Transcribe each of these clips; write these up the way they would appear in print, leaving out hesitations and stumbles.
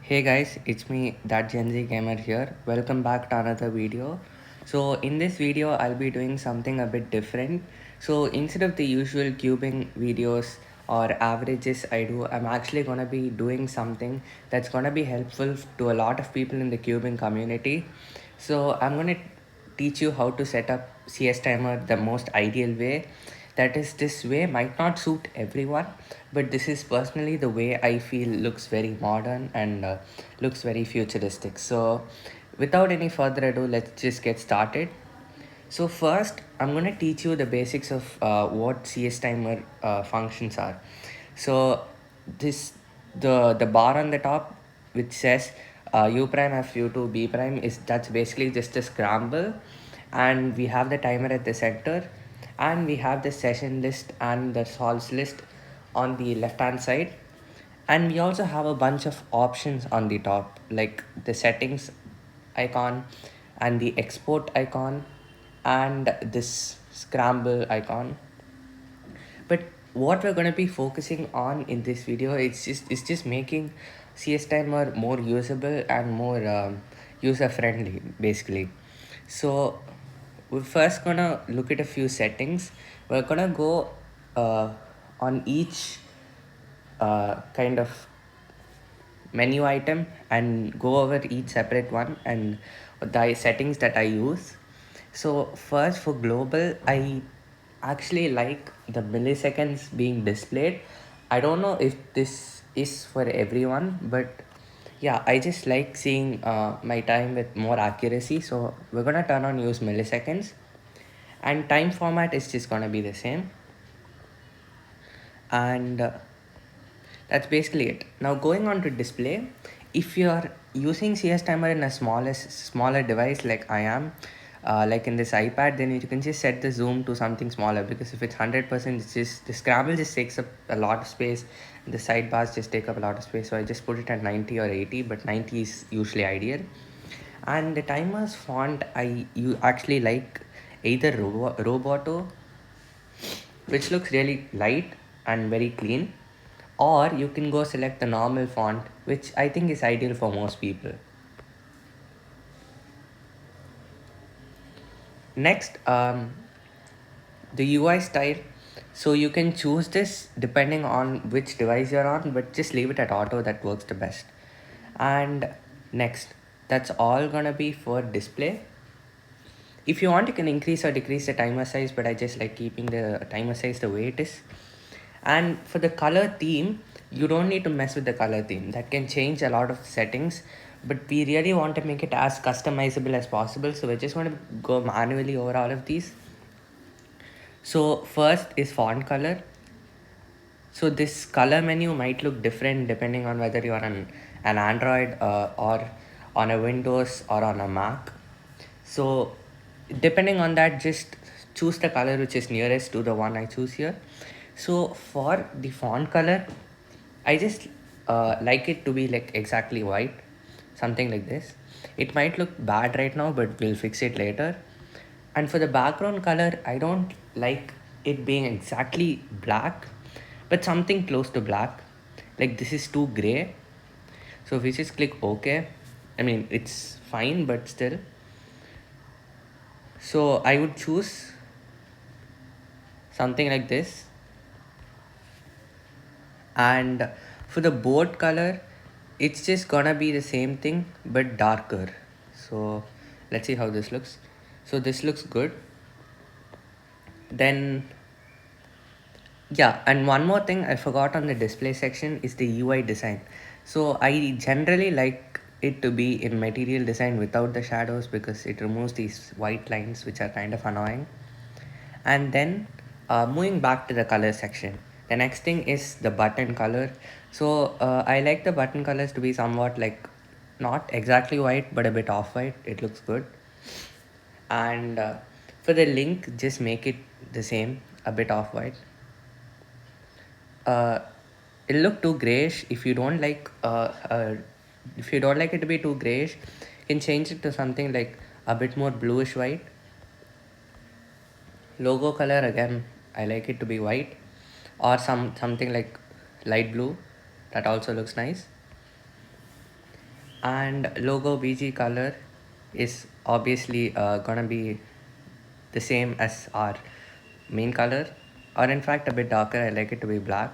Hey guys, it's me, that Gen Z gamer here. Welcome back to another video. So in this video, I'll be doing something a bit different. So instead of the usual cubing videos or averages I do, I'm actually gonna be doing something that's gonna be helpful to a lot of people in the cubing community. So I'm gonna teach you how to set up CSTimer the most ideal way. That is, this way might not suit everyone, but this is personally the way I feel looks very modern and looks very futuristic. So without any further ado, let's just get started. So first, I'm going to teach you the basics of what CSTimer functions are. So this the bar on the top which says u prime f u2 b prime is that's basically just a scramble, and we have the timer at the center, and we have the session list and the solves list on the left hand side, and we also have a bunch of options on the top like the settings icon and the export icon and this scramble icon. But what we're going to be focusing on in this video is just making CSTimer more usable and more user friendly basically. So we're first gonna look at a few settings. We're gonna go on each kind of menu item and go over each separate one and the settings that I use. So first, for global, I actually like the milliseconds being displayed. I don't know if this is for everyone, but yeah, I just like seeing my time with more accuracy. So we're gonna turn on use milliseconds, and time format is just gonna be the same. And that's basically it. Now going on to display, if you're using CSTimer in a smaller device like I am, like in this iPad, then you can just set the zoom to something smaller, because if it's 100%, it's just the scramble just takes up a lot of space. The sidebars just take up a lot of space, so I just put it at 90 or 80, but 90 is usually ideal. And the timer's font, you actually like either Roboto, which looks really light and very clean, or you can go select the normal font, which I think is ideal for most people. Next, the UI style. So you can choose this depending on which device you're on, but just leave it at auto, that works the best. And next, that's all gonna be for display. If you want, you can increase or decrease the timer size, but I just like keeping the timer size the way it is. And for the color theme, you don't need to mess with the color theme. That can change a lot of settings, but we really want to make it as customizable as possible. So we're just going to go manually over all of these. So first is font color. So this color menu might look different depending on whether you're on an Android or on a Windows or on a Mac. So depending on that, just choose the color which is nearest to the one I choose here. So for the font color, I just like it to be like exactly white, something like this. It might look bad right now, but we'll fix it later. And for the background color, I don't like it being exactly black, but something close to black. Like this is too gray. So if we just click OK, I mean, it's fine, but still. So I would choose something like this. And for the board color, it's just gonna be the same thing but darker. So let's see how this looks. So this looks good. Then yeah, and one more thing I forgot on the display section is the UI design. So I generally like it to be in material design without the shadows, because it removes these white lines which are kind of annoying. And then moving back to the color section, the next thing is the button color. So I like the button colors to be somewhat like not exactly white but a bit off white. It looks good. And for the link, just make it the same, a bit off white. uh, it'll look too grayish. If you don't like it to be too grayish, you can change it to something like a bit more bluish white. Logo color, again, I like it to be white or something like light blue. That also looks nice. and logo BG color is obviously gonna be the same as our main color, or in fact a bit darker. I like it to be black.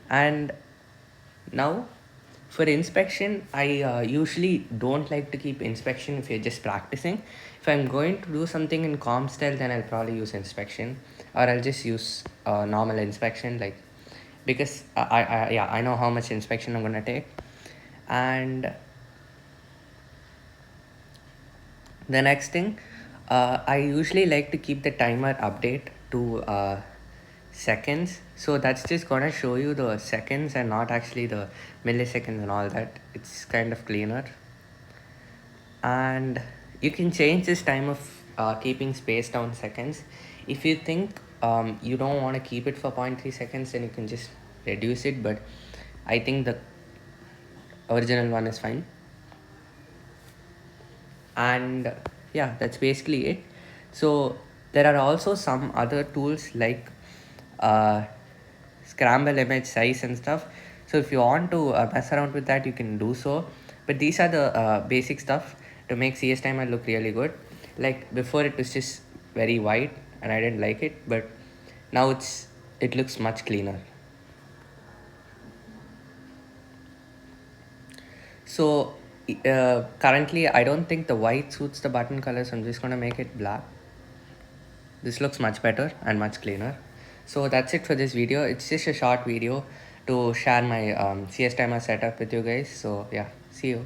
And now for inspection, I usually don't like to keep inspection if you're just practicing. If I'm going to do something in comp style, then I'll probably use inspection, or I'll just use normal inspection, like, because yeah, I know how much inspection I'm gonna take. And the next thing, I usually like to keep the timer update to seconds. So that's just gonna show you the seconds and not actually the milliseconds and all that. It's kind of cleaner. And you can change this time of keeping space down seconds. If you think you don't want to keep it for 0.3 seconds, then you can just reduce it, but I think the original one is fine. And yeah, that's basically it. So there are also some other tools like uh, scramble image size and stuff. So if you want to mess around with that, you can do so, but these are the basic stuff to make CSTimer look really good. Like before it was just very white and I didn't like it, but now it looks much cleaner. So currently I don't think the white suits the button color, so I'm just gonna make it black. This looks much better and much cleaner. So that's it for this video. It's just a short video to share my CSTimer setup with you guys. So yeah, see you.